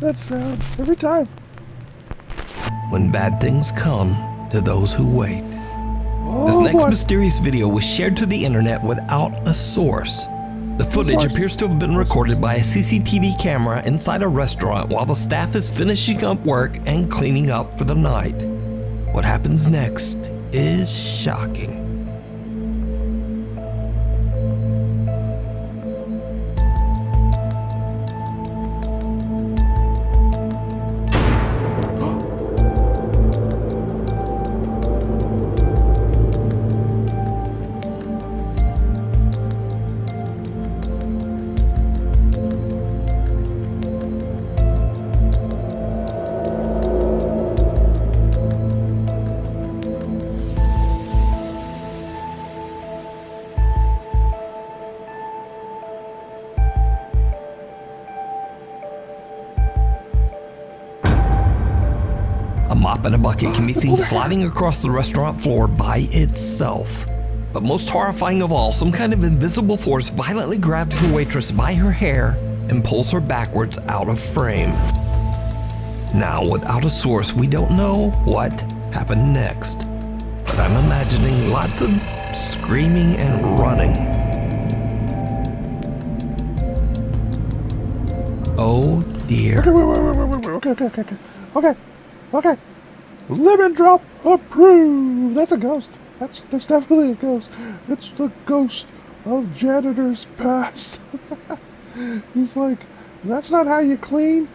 That sound, every time. When bad things come to those who wait. This next mysterious video was shared to the internet without a source. The footage appears to have been recorded by a CCTV camera inside a restaurant while the staff is finishing up work and cleaning up for the night. What happens next is shocking. A mop and a bucket can be seen sliding across the restaurant floor by itself. But most horrifying of all, some kind of invisible force violently grabs the waitress by her hair and pulls her backwards out of frame. Now, without a source, we don't know what happened next. But I'm imagining lots of screaming and running. Oh dear. Okay. Lemon drop approved. That's a ghost. That's definitely a ghost. It's the ghost of janitor's past. He's like, that's not how you clean.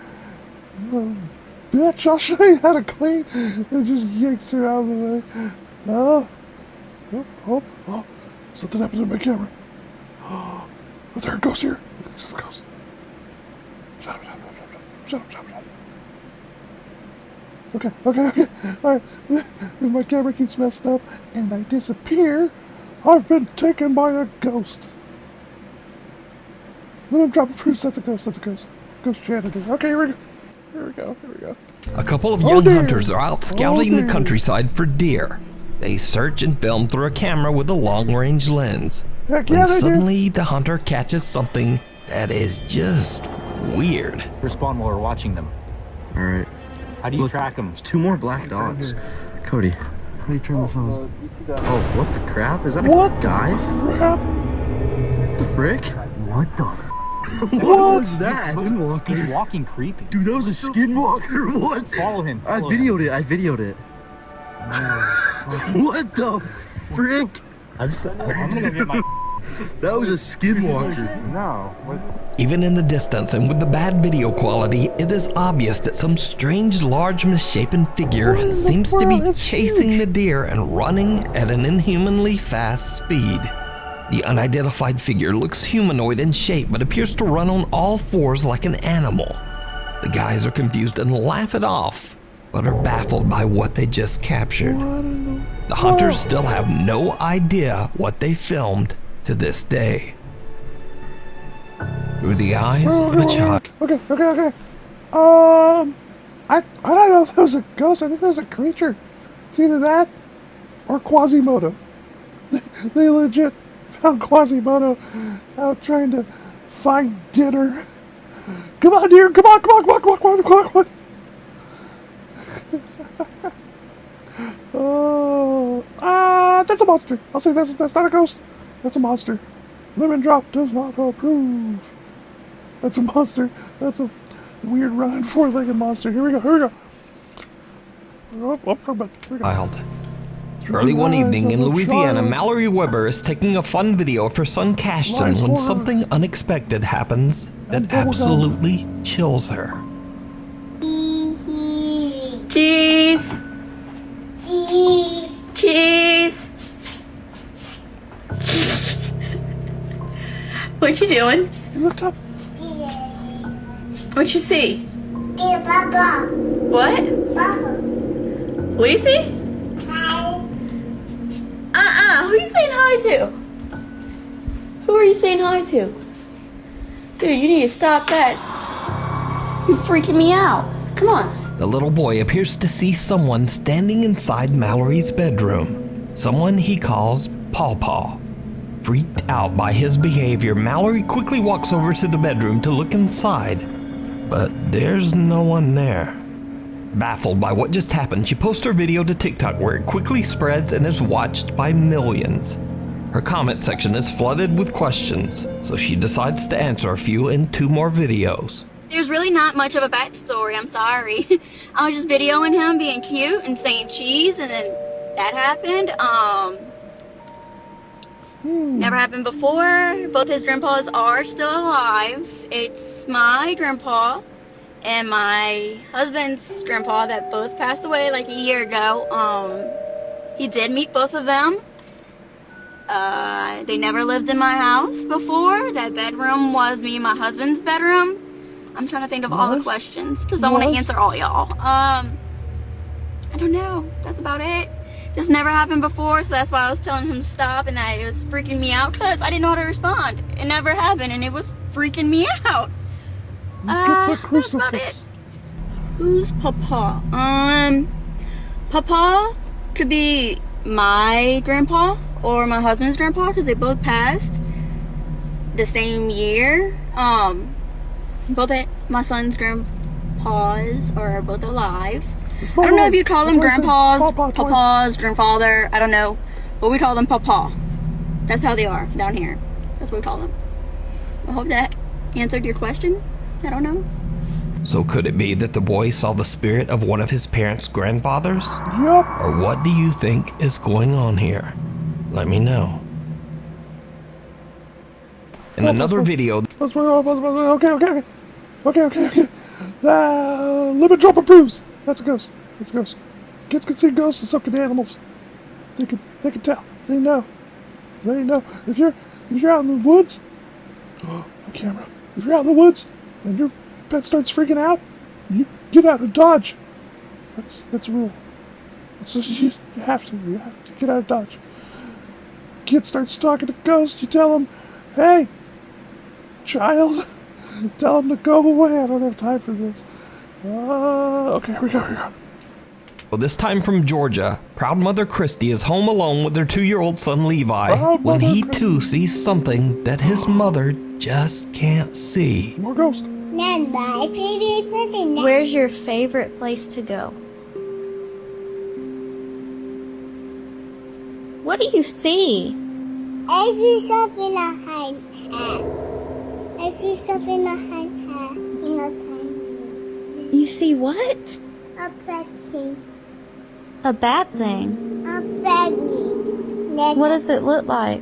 Bitch, I'll show you how to clean. And just yanks her out of the way. Oh, something happened to my camera. Oh, there a ghost here? It's just a ghost. Shut up. Okay. Alright. If my camera keeps messing up and I disappear, I've been taken by a ghost. Let him drop a proof. That's a ghost. Ghost janitor. Okay, here we go. A couple of young hunters are out scouting the countryside for deer. They search and film through a camera with a long-range lens. When suddenly the hunter catches something that is just weird. Respond while we're watching them. Alright. How do you track them? There's 2 more black dots. Cody. How do you turn this on? Oh, what the crap? Is that a guy? Crap? The frick? What the What was that? He's walking creepy. Dude, that was a skinwalker. What? Follow him. I videoed it. What the frick? I'm gonna go get my... That was a skinwalker. No. Even in the distance and with the bad video quality, it is obvious that some strange, large, misshapen figure seems to be chasing the deer and running at an inhumanly fast speed. The unidentified figure looks humanoid in shape but appears to run on all fours like an animal. The guys are confused and laugh it off, but are baffled by what they just captured. The hunters still have no idea what they filmed to this day. Through the eyes of a child. Okay. I don't know if that was a ghost. I think that was a creature. It's either that or Quasimodo. They legit found Quasimodo out trying to find dinner. Come on, dear. Come on. That's a monster. I'll say that's not a ghost. That's a monster. Lemon drop does not approve. That's a monster. That's a weird running 4-legged monster. Here we go. Wild. Early one evening in Louisiana, Mallory Weber is taking a fun video of her son Cashton when something unexpected happens that absolutely chills her. Cheese! What you doing? He looked up. What you see? Bubble. What? Bubble. What do you see? Hi. Who are you saying hi to? Who are you saying hi to? Dude, you need to stop that. You're freaking me out. Come on. The little boy appears to see someone standing inside Mallory's bedroom. Someone he calls Paw Paw. Freaked out by his behavior, Mallory quickly walks over to the bedroom to look inside. but there's no one there. Baffled by what just happened, she posts her video to TikTok where it quickly spreads and is watched by millions. Her comment section is flooded with questions, so she decides to answer a few in 2 more videos. There's really not much of a backstory, I'm sorry. I was just videoing him being cute and saying cheese, and then that happened. Never happened before. Both his grandpas are still alive. It's my grandpa and my husband's grandpa that both passed away like a year ago. He did meet both of them. They never lived in my house before. That bedroom was me and my husband's bedroom. I'm trying to think of all the questions because I want to answer all y'all. I don't know. That's about it. This never happened before, so that's why I was telling him to stop, and that it was freaking me out because I didn't know how to respond. It never happened, and it was freaking me out. Get the That's about it. Who's Papa? Papa could be my grandpa or my husband's grandpa because they both passed the same year. Both my son's grandpas are both alive. I don't know if you call them grandpas, papas, grandfather, I don't know. But we call them papa. That's how they are down here. That's what we call them. I hope that answered your question. I don't know. So could it be that the boy saw the spirit of one of his parents' grandfathers? Yup. Or what do you think is going on here? Let me know. In another video... Okay. Limit drop approves. That's a ghost. That's a ghost. Kids can see ghosts and so can animals. They can tell. They know. If you're out in the woods, the camera. If you're out in the woods and your pet starts freaking out, you get out of dodge. That's a rule. It's just, you have to get out of dodge. Kid starts talking to ghosts. You tell them, "Hey, child." Tell him to go away. I don't have time for this. Okay, here we go. Well, this time from Georgia, proud mother Christy is home alone with her 2-year-old son Levi when he too sees something that his mother just can't see. More ghosts. Where's your favorite place to go? What do you see? I see something behind. I see something behind her in the time. You see what? A bad thing. A bad thing? A bad thing. What does it look like?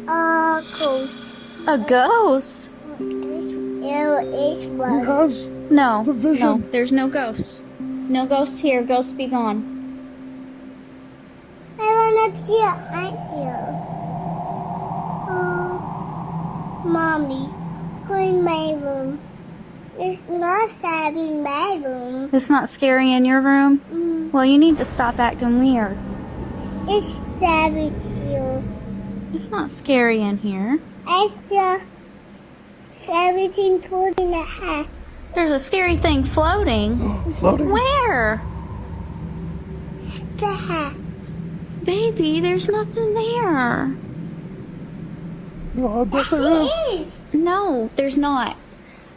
A ghost. A ghost? It's one. Because No, the vision. no, there's no ghosts. No ghosts here. Ghosts be gone. I wanna see it right here. Mommy, clean my room. It's not scary in my room. It's not scary in your room? Well, you need to stop acting weird. It's scary here. It's not scary in here. I feel everything floating in the hat. There's a scary thing floating. Floating. Where? The hat. Baby, there's nothing there. Oh, I bet there is. Is. No, there's not.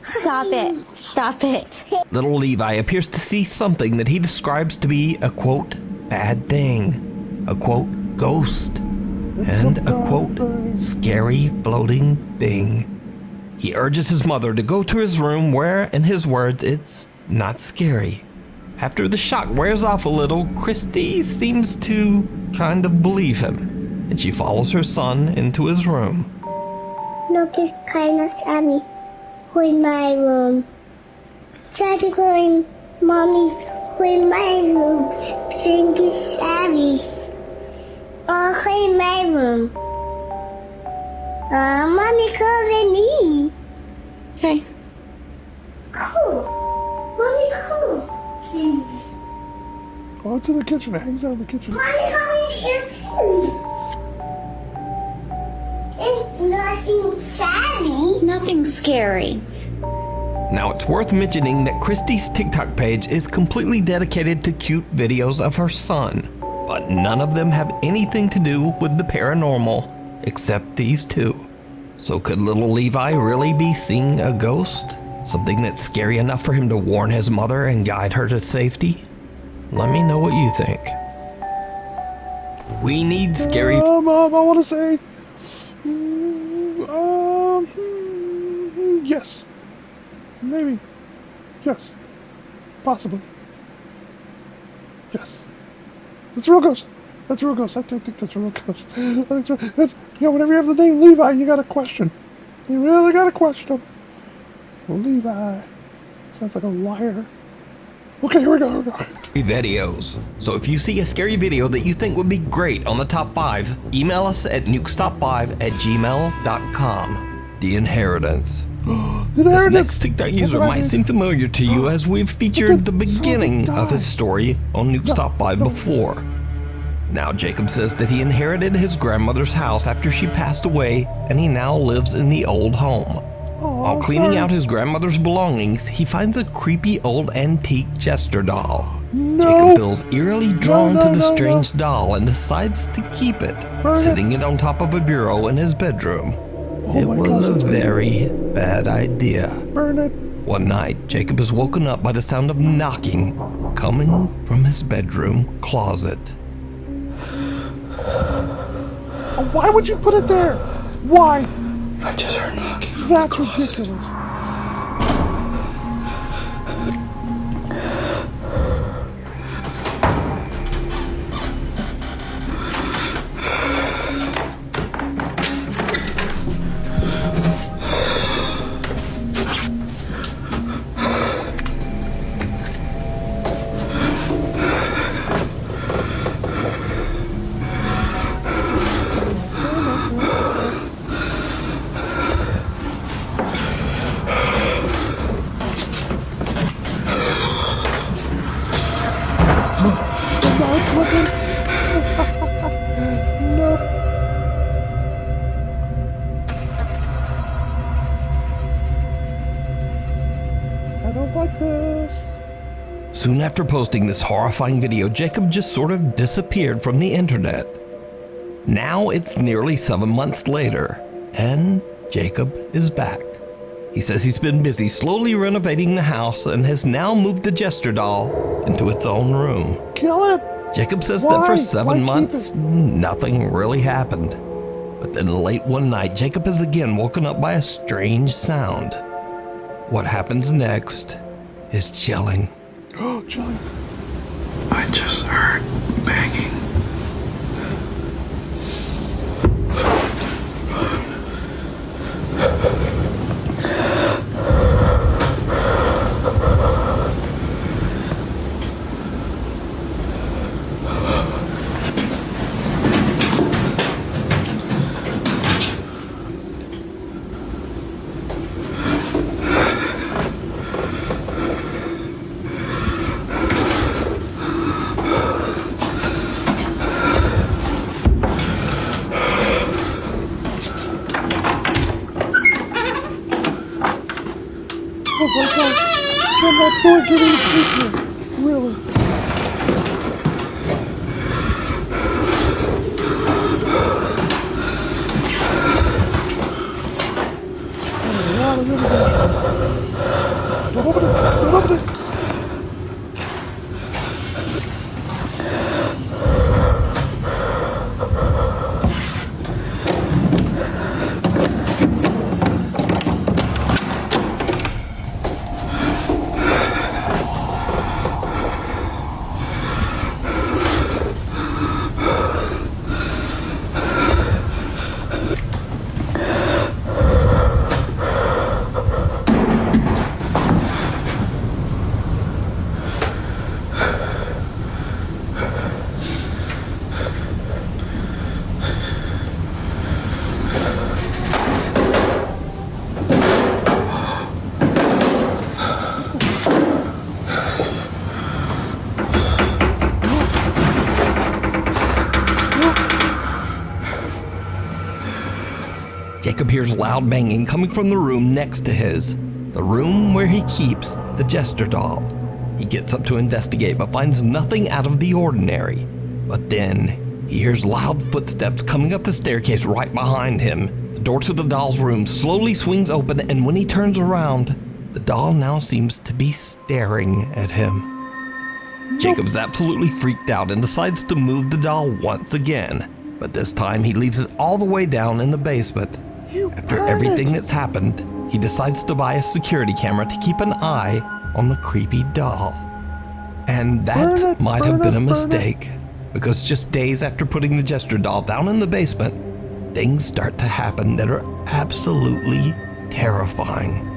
Stop it. Stop it. Little Levi appears to see something that he describes to be a quote, bad thing, a quote, ghost, and a quote, scary floating thing. He urges his mother to go to his room where, in his words, it's not scary. After the shock wears off a little, Christy seems to kind of believe him, and she follows her son into his room. Look, it's kind of scary. Clean my room. Try to clean Mommy. Clean my room. Think it's scary. Oh, clean my room. Mommy covering me. Okay. Cool. Mommy, cool. Oh, it's in the kitchen. It hangs out in the kitchen. Mommy covering here too. It's nothing scary. Nothing scary. Now, it's worth mentioning that Christy's TikTok page is completely dedicated to cute videos of her son, but none of them have anything to do with the paranormal, except these two. So could little Levi really be seeing a ghost? Something that's scary enough for him to warn his mother and guide her to safety? Let me know what you think. We need scary... I want to say... yes. Maybe. Yes. Possibly. Yes. That's a real ghost. That's a real ghost. I don't think that's a real ghost. Whenever you have the name Levi, you got to question. You really got to question him. Levi. Sounds like a liar. Okay, here we go. Videos. So if you see a scary video that you think would be great on the top 5, email us at nukestop5@gmail.com. The Inheritance. This next TikTok user might seem familiar to you as we've featured the beginning of his story on Nuke's Top 5 before. Now Jacob says that he inherited his grandmother's house after she passed away and he now lives in the old home. While cleaning out his grandmother's belongings, he finds a creepy old antique jester doll. Jacob feels eerily drawn to the strange doll and decides to keep it, setting it on top of a bureau in his bedroom. It was a very bad idea. Burn it. One night, Jacob is woken up by the sound of knocking coming from his bedroom closet. Why would you put it there? Why? I just heard knocking. That's ridiculous. Soon after posting this horrifying video, Jacob just sort of disappeared from the internet. Now it's nearly 7 months later, and Jacob is back. He says he's been busy slowly renovating the house and has now moved the jester doll into its own room. Kill it! Jacob says that for 7 months, nothing really happened. But then late one night, Jacob is again woken up by a strange sound. What happens next is chilling. Chilling. I just heard banging. Can that boy get any creepier? Really? Don't open it! Don't open it! Jacob hears loud banging coming from the room next to his, the room where he keeps the jester doll. He gets up to investigate but finds nothing out of the ordinary. But then he hears loud footsteps coming up the staircase right behind him. The door to the doll's room slowly swings open, and when he turns around, The doll now seems to be staring at him. Jacob's absolutely freaked out and decides to move the doll once again, but this time he leaves it all the way down in the basement. After everything that's happened, he decides to buy a security camera to keep an eye on the creepy doll. And that might have been a mistake, because just days after putting the Jester doll down in the basement, things start to happen that are absolutely terrifying.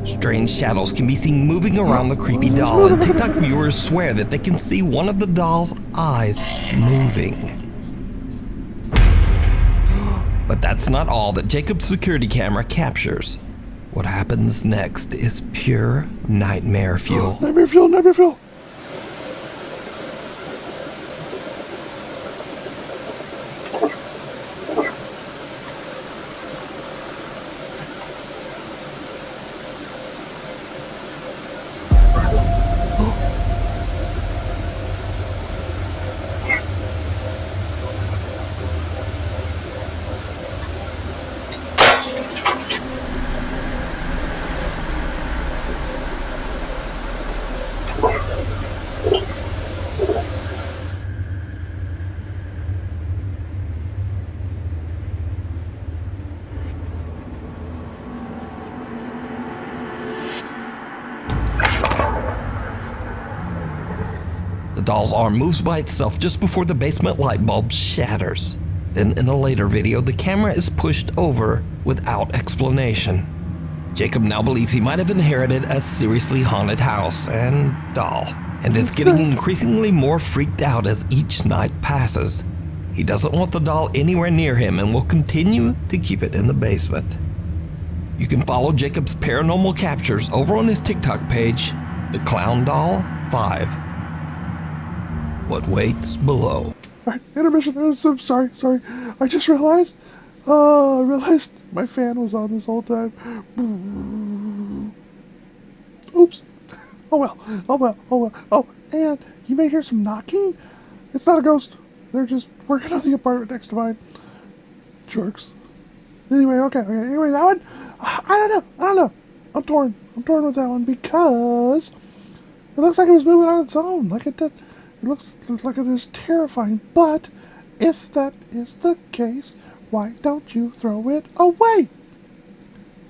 Strange shadows can be seen moving around the creepy doll, and TikTok viewers swear that they can see one of the doll's eyes moving. But that's not all that Jacob's security camera captures. What happens next is pure nightmare fuel. Nightmare fuel, nightmare fuel. The doll's arm moves by itself just before the basement light bulb shatters. Then in a later video, the camera is pushed over without explanation. Jacob now believes he might have inherited a seriously haunted house and doll, and is getting increasingly more freaked out as each night passes. He doesn't want the doll anywhere near him and will continue to keep it in the basement. You can follow Jacob's paranormal captures over on his TikTok page, The Clown Doll 5. What waits below. All right, intermission. I'm sorry. I just realized my fan was on this whole time. Oops. Oh well. Oh, and you may hear some knocking. It's not a ghost. They're just working on the apartment next to mine. Jerks. Anyway, okay. Anyway, that one, I don't know. I'm torn with that one because it looks like it was moving on its own, like it did. It looks like it is terrifying, but if that is the case, why don't you throw it away?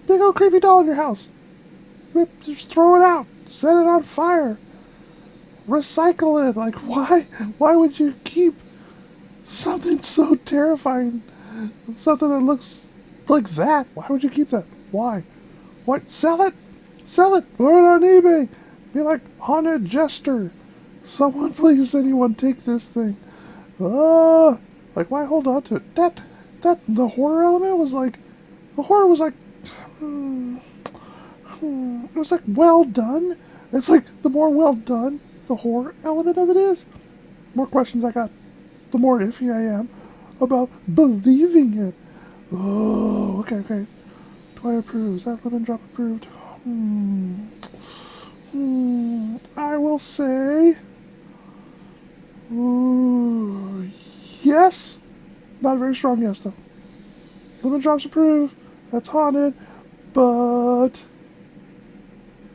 Big old creepy doll in your house. Just throw it out. Set it on fire. Recycle it. Like, why would you keep something so terrifying? Something that looks like that. Why would you keep that? Why? What? Sell it? Throw it on eBay. Be like, haunted Jester. Someone please, anyone take this thing. Like, why hold on to it? The horror element was like, it was like well done. It's like the more well done the horror element of it is, more questions I got, the more iffy I am about believing it. Oh, okay. Do I approve? Is that lemon drop approved? I will say, yes. Not a very strong yes, though. Lemon drops approved. That's haunted, but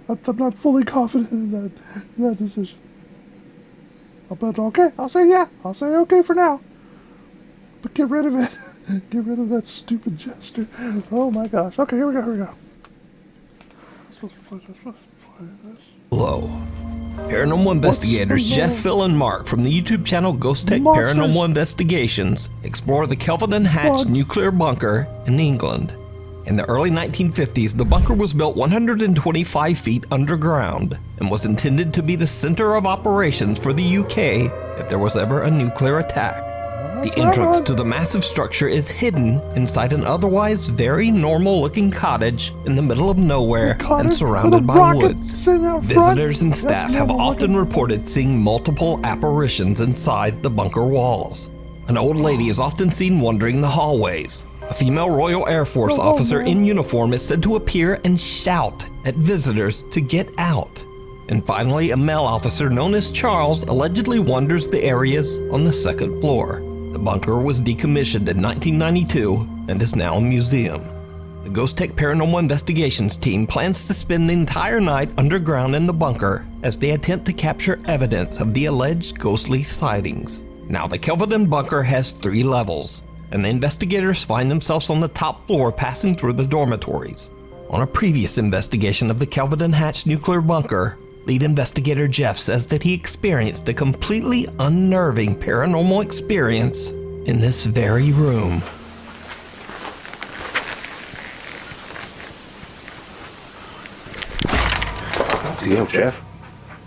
I'm not fully confident in that decision. But okay, I'll say yeah. I'll say okay for now. But get rid of it. Get rid of that stupid Jester. Oh my gosh. Okay, here we go. Supposed to play this. Hello. Paranormal investigators Jeff, Phil, and Mark from the YouTube channel Ghost Tech Monsters. Paranormal Investigations explore the Kelvin and Hatch nuclear bunker in England. In the early 1950s, the bunker was built 125 feet underground and was intended to be the center of operations for the UK if there was ever a nuclear attack. The entrance to the massive structure is hidden inside an otherwise very normal-looking cottage in the middle of nowhere and surrounded by woods. Visitors and staff have often reported seeing multiple apparitions inside the bunker walls. An old lady is often seen wandering the hallways. A female Royal Air Force officer in uniform is said to appear and shout at visitors to get out. And finally, a male officer known as Charles allegedly wanders the areas on the second floor. The bunker was decommissioned in 1992 and is now a museum. The Ghost Tech Paranormal Investigations team plans to spend the entire night underground in the bunker as they attempt to capture evidence of the alleged ghostly sightings. Now, the Kelvedon bunker has 3 levels, and the investigators find themselves on the top floor passing through the dormitories. On a previous investigation of the Kelvedon Hatch nuclear bunker, lead investigator Jeff says that he experienced a completely unnerving paranormal experience in this very room. Bloody hell, Jeff.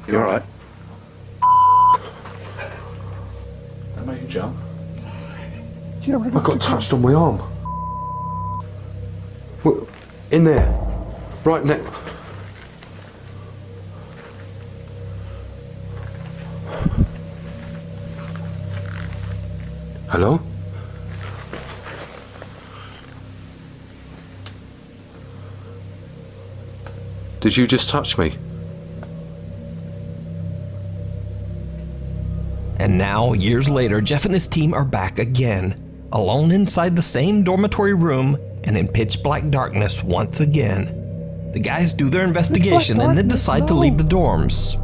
You alright? That made you jump. I got touched on my arm. What? In there. Right now. Hello? Did you just touch me? And now, years later, Jeff and his team are back again, alone inside the same dormitory room and in pitch black darkness once again. The guys do their investigation and then decide to leave the dorms,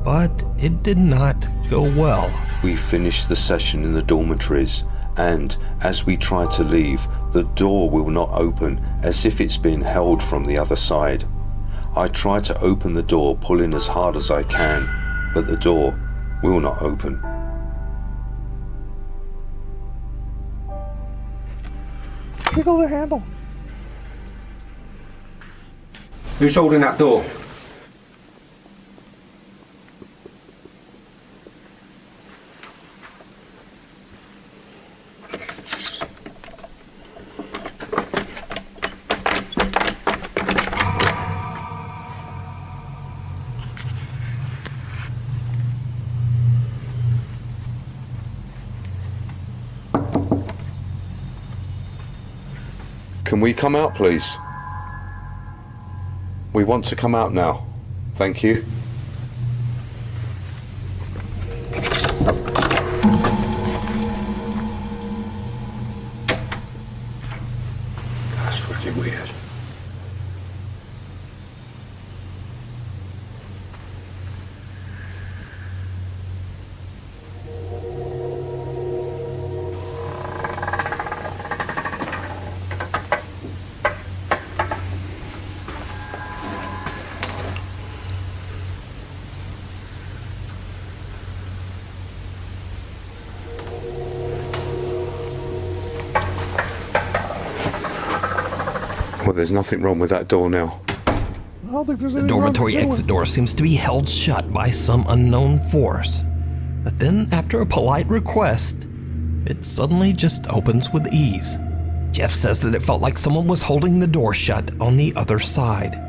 but it did not go well. We finished the session in the dormitories, and as we try to leave, the door will not open as if it's been held from the other side. I try to open the door, pulling as hard as I can, but the door will not open. Wiggle the handle. Who's holding that door? Can we come out, please? We want to come out now. Thank you. That's fucking weird. Well, there's nothing wrong with that door now. I don't think there's The anything wrong dormitory with exit door seems to be held shut by some unknown force. But then, after a polite request, it suddenly just opens with ease. Jeff says that it felt like someone was holding the door shut on the other side.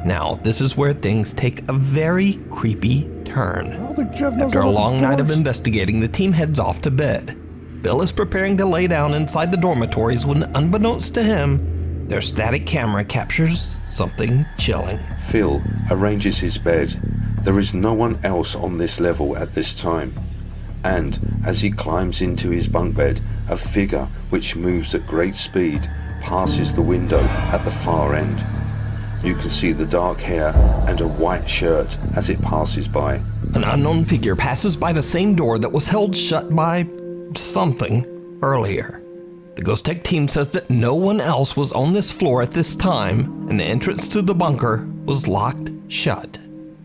Now, this is where things take a very creepy turn. I don't think Jeff knows After a how to long open night of doors. investigating, the team heads off to bed. Bill is preparing to lay down inside the dormitories when, unbeknownst to him, their static camera captures something chilling. Phil arranges his bed. There is no one else on this level at this time. And as he climbs into his bunk bed, a figure which moves at great speed passes the window at the far end. You can see the dark hair and a white shirt as it passes by. An unknown figure passes by the same door that was held shut by something earlier. The Ghost Tech team says that no one else was on this floor at this time, and the entrance to the bunker was locked shut.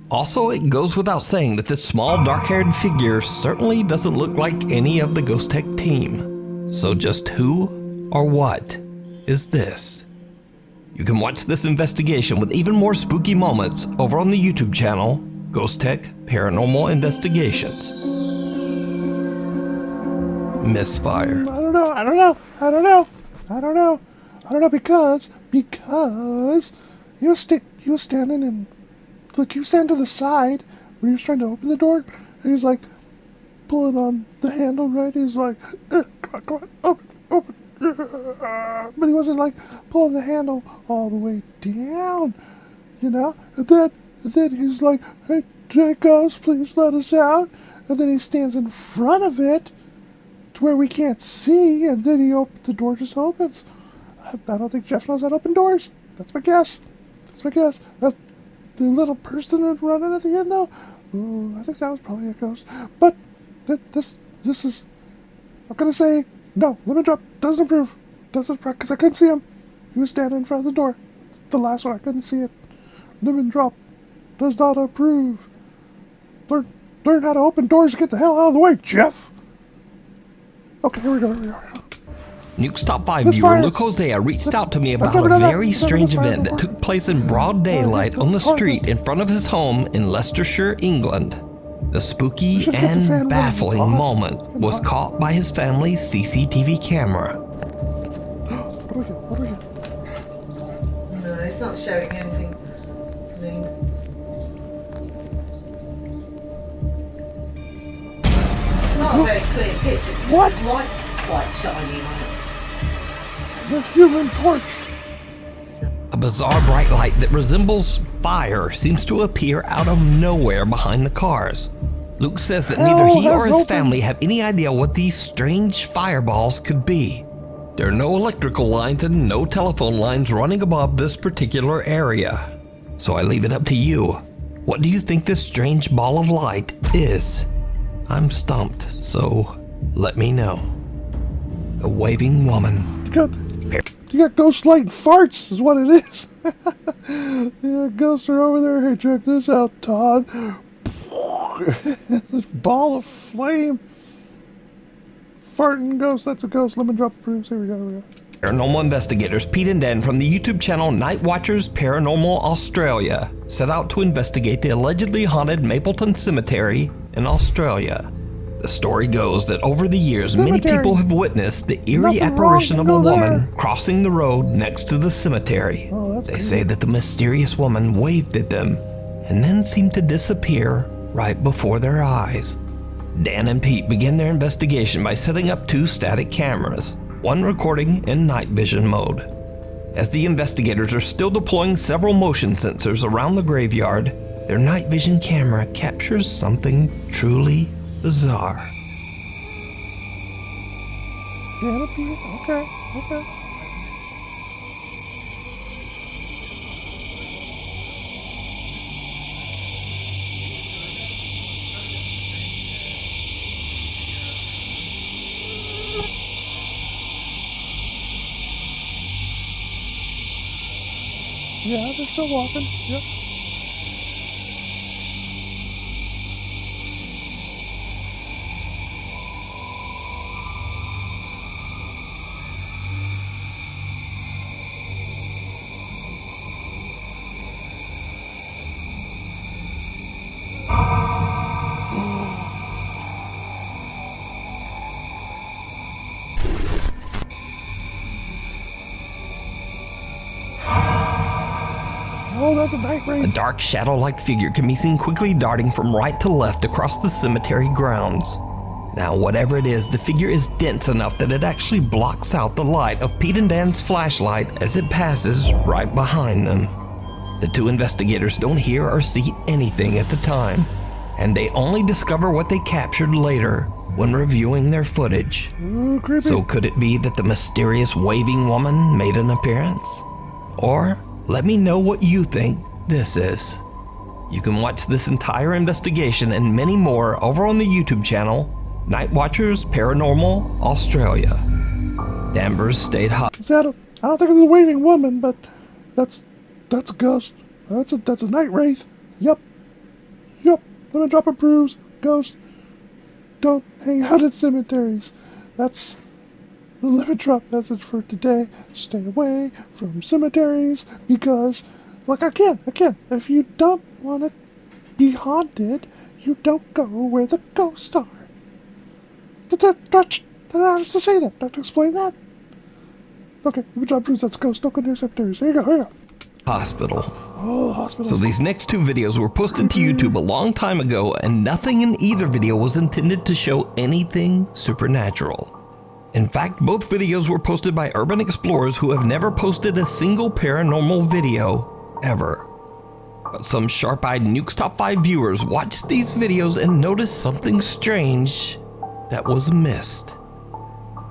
Also, it goes without saying that this small dark-haired figure certainly doesn't look like any of the Ghost Tech team. So just who or what is this? You can watch this investigation with even more spooky moments over on the YouTube channel, Ghost Tech Paranormal Investigations. misfire. I don't know because he was standing and like you stand to the side where he was trying to open the door, and he was like pulling on the handle, right? He's like, come on, open. But he wasn't like pulling the handle all the way down, you know? And then he's like, hey, ghost, please let us out. And then he stands in front of it to where we can't see, and then the door just opens. I don't think Jeff knows how to open doors. That's my guess. The little person that running at the end, though, ooh, I think that was probably a ghost. But this is, I'm gonna say, no, lemon drop doesn't approve, because I couldn't see him. He was standing in front of the door. The last one, I couldn't see it. Lemon drop does not approve. Learn how to open doors and get the hell out of the way, Jeff. Okay, here we go. Nuke's Top 5 viewer Luke Hosea reached out to me about a very strange event that took place in broad daylight on the street in front of his home in Leicestershire, England. The spooky and baffling moment was caught by his family's CCTV camera. What do we get? No, it's not showing anything. I mean, it's not a very clear picture. What? The light's quite shiny on it. The Human Torch. A bizarre bright light that resembles fire seems to appear out of nowhere behind the cars. Luke says that neither he or his family have any idea what these strange fireballs could be. There are no electrical lines and no telephone lines running above this particular area. So I leave it up to you. What do you think this strange ball of light is? I'm stumped, so let me know. A waving woman. You got ghost light farts is what it is. Yeah, ghosts are over there. Hey, check this out, Todd. This ball of flame. Farting ghost. That's a ghost. Lemon drop approves. Here we go. Paranormal investigators Pete and Dan from the YouTube channel Night Watchers Paranormal Australia set out to investigate the allegedly haunted Mapleton Cemetery in Australia. The story goes that over the years, many people have witnessed the eerie apparition of a woman crossing the road next to the cemetery. They say that the mysterious woman waved at them and then seemed to disappear right before their eyes. Dan and Pete began their investigation by setting up 2 static cameras, one recording in night vision mode. As the investigators are still deploying several motion sensors around the graveyard, their night vision camera captures something truly bizarre. Okay. Yeah, they're still walking. Yep. Oh, that's a night wraith. A dark shadow-like figure can be seen quickly darting from right to left across the cemetery grounds. Now, whatever it is, the figure is dense enough that it actually blocks out the light of Pete and Dan's flashlight as it passes right behind them. The 2 investigators don't hear or see anything at the time, and they only discover what they captured later when reviewing their footage. Ooh, creepy. So could it be that the mysterious waving woman made an appearance? Or let me know what you think this is. You can watch this entire investigation and many more over on the YouTube channel, Night Watchers Paranormal Australia. Danvers stayed hot. I don't think it's a waving woman, but that's a ghost. That's a night wraith. Yep. Lemon drop approves. Ghost. Don't hang out at cemeteries. That's the lemon drop message for today. Stay away from cemeteries because, like, I can. If you don't want to be haunted, you don't go where the ghosts are. I have to say that. I have to explain that. Okay, let me drop Bruce. That's a ghost. Don't go near cemeteries. Here you go. Here you go. Hospital. Oh, hospital. So these next two videos were posted to YouTube a long time ago, and nothing in either video was intended to show anything supernatural. In fact, both videos were posted by urban explorers who have never posted a single paranormal video ever. But some sharp-eyed Nuke's Top 5 viewers watched these videos and noticed something strange that was missed.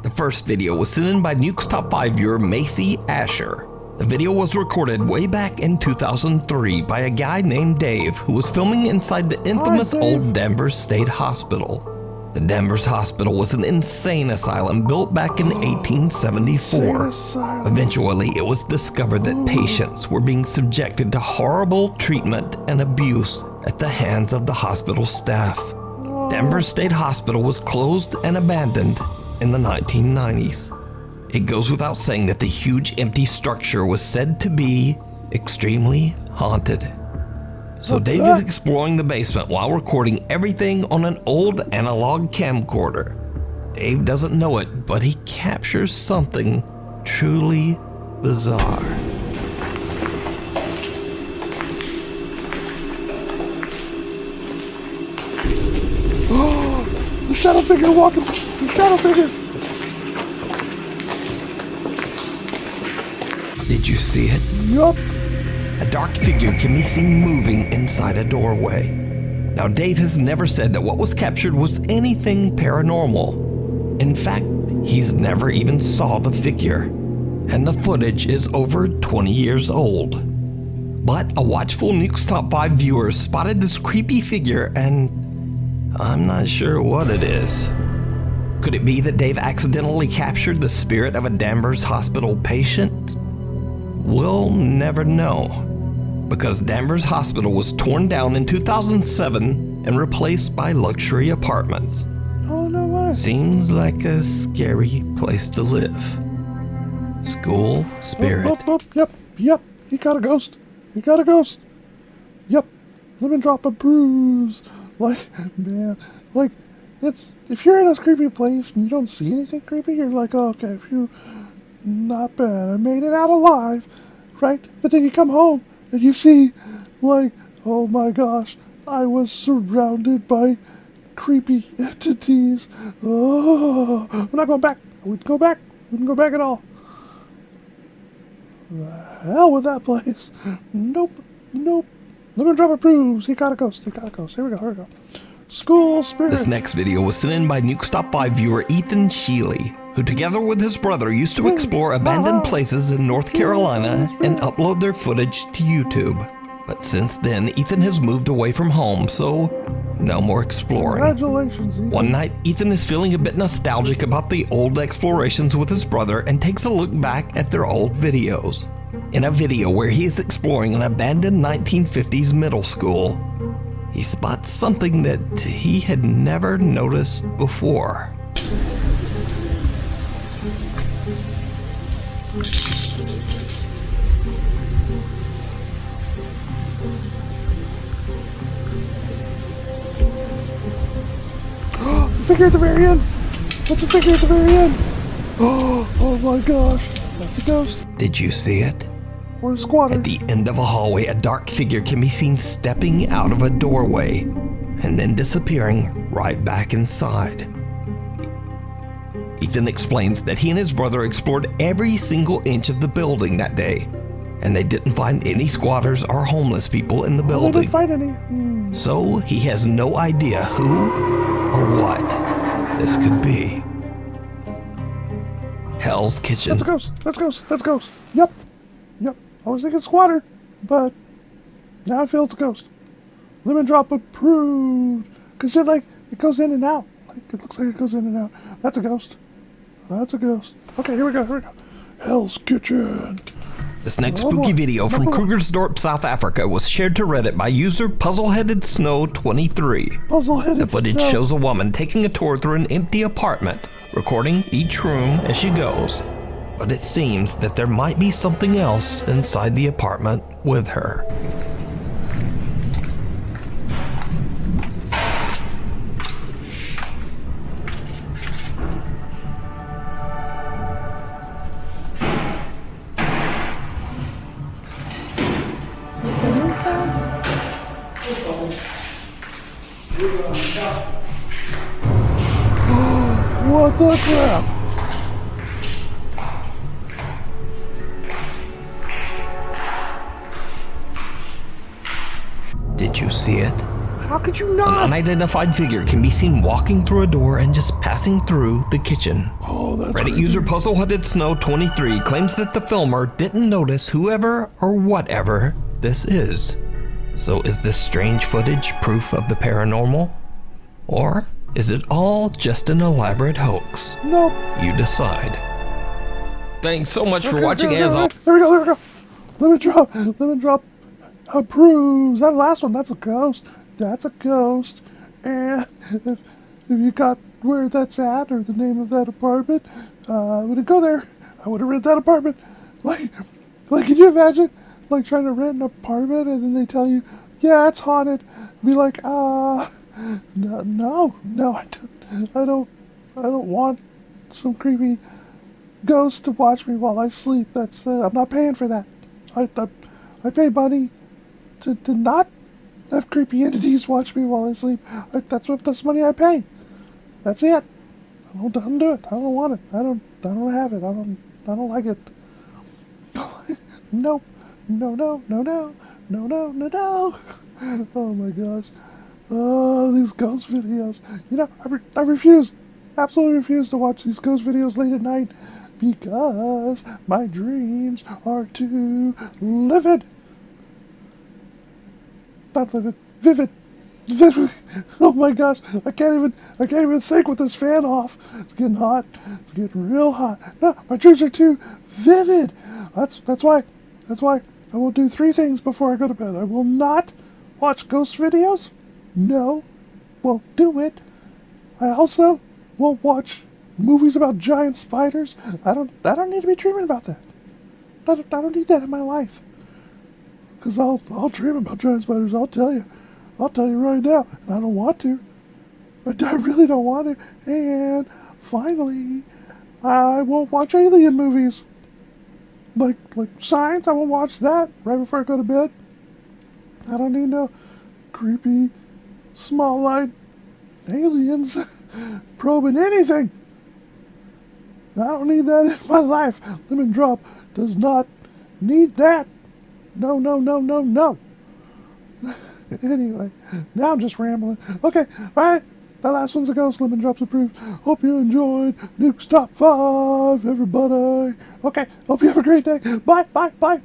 The first video was sent in by Nuke's Top 5 viewer Macy Asher. The video was recorded way back in 2003 by a guy named Dave who was filming inside the infamous old Denver State Hospital. The Denver's hospital was an insane asylum built back in 1874. Eventually, it was discovered that patients were being subjected to horrible treatment and abuse at the hands of the hospital staff. Denver State Hospital was closed and abandoned in the 1990s. It goes without saying that the huge empty structure was said to be extremely haunted. So Dave is exploring the basement while recording everything on an old analog camcorder. Dave doesn't know it, but he captures something truly bizarre. Oh, the shadow figure walking. The shadow figure. Did you see it? Yup. A dark figure can be seen moving inside a doorway. Now, Dave has never said that what was captured was anything paranormal. In fact, he's never even saw the figure. And the footage is over 20 years old. But a watchful Nuke's Top 5 viewer spotted this creepy figure, and I'm not sure what it is. Could it be that Dave accidentally captured the spirit of a Danvers Hospital patient? We'll never know, because Danvers Hospital was torn down in 2007 and replaced by luxury apartments. Oh, no way. Seems like a scary place to live. School spirit. Yep. He got a ghost. Yep. Lemon drop a bruise. Man, it's, if you're in a creepy place and you don't see anything creepy, you're like, oh, okay, phew. Not bad. I made it out alive, right? But then you come home and you see, oh my gosh, I was surrounded by creepy entities. Oh, we're not going back. We wouldn't go back. We wouldn't go back at all. The hell with that place. Nope. Lemon Drop approves. He got a ghost. Here we go. School spirit. This next video was sent in by Nuke's Top 5 viewer Ethan Sheely, who together with his brother used to explore abandoned places in North Carolina and upload their footage to YouTube. But since then, Ethan has moved away from home, so no more exploring. Congratulations, Ethan. One night, Ethan is feeling a bit nostalgic about the old explorations with his brother and takes a look back at their old videos. In a video where he is exploring an abandoned 1950s middle school, he spots something that he had never noticed before. Figure at the very end. What's a figure at the very end? Oh my gosh. That's a ghost. Did you see it? Or a squatter. At the end of a hallway, a dark figure can be seen stepping out of a doorway and then disappearing right back inside. Ethan explains that he and his brother explored every single inch of the building that day, and they didn't find any squatters or homeless people in the building. They didn't find any. So he has no idea who or what this could be. Hell's Kitchen. That's a ghost. Yep. I was thinking squatter, but now I feel it's a ghost. Lemon drop approved. Because it goes in and out. It looks like it goes in and out. That's a ghost. Okay, here we go. Hell's Kitchen. This next spooky video from Krugersdorp, South Africa was shared to Reddit by user Puzzleheaded Snow 23. The footage shows a woman taking a tour through an empty apartment, recording each room as she goes. But it seems that there might be something else inside the apartment with her. What the crap? Did you see it? How could you An not? unidentified figure can be seen walking through a door and just passing through the kitchen. Oh, that's Reddit creepy. user Puzzleheaded Snow 23 claims that the filmer didn't notice whoever or whatever this is. So is this strange footage proof of the paranormal? Or is it all just an elaborate hoax? Nope. You decide. Thanks so much for watching There as we all. go, there we go. Lemon drop approves. That last one, that's a ghost. That's a ghost. And if you got where that's at or the name of that apartment, I wouldn't go there. I would have rented that apartment. Like, can you imagine? Like trying to rent an apartment and then they tell you, yeah, it's haunted. Be like, no, I don't want some creepy ghost to watch me while I sleep. That's I'm not paying for that. I pay money to not have creepy entities watch me while I sleep. That's money I pay. That's it. I don't do it. I don't want it. I don't have it. I don't like it. Nope. No. Oh my gosh. Oh, these ghost videos. You know, I refuse. Absolutely refuse to watch these ghost videos late at night because my dreams are too livid. Not livid. Vivid. Oh my gosh, I can't even think with this fan off. It's getting hot. It's getting real hot. No, my dreams are too vivid. That's why I will do 3 things before I go to bed. I will not watch ghost videos. No, well, do it. I also won't watch movies about giant spiders. I don't need to be dreaming about that. I don't need that in my life. Because I'll dream about giant spiders, I'll tell you right now. And I don't want to. I really don't want to. And finally, I won't watch alien movies. Like Science, I won't watch that right before I go to bed. I don't need no creepy, small-eyed aliens probing anything. I don't need that in my life. Lemon Drop does not need that. No. Anyway, now I'm just rambling. Okay, alright. That last one's a ghost. Lemon Drops approved. Hope you enjoyed Nuke's Top 5, everybody. Okay, hope you have a great day. Bye.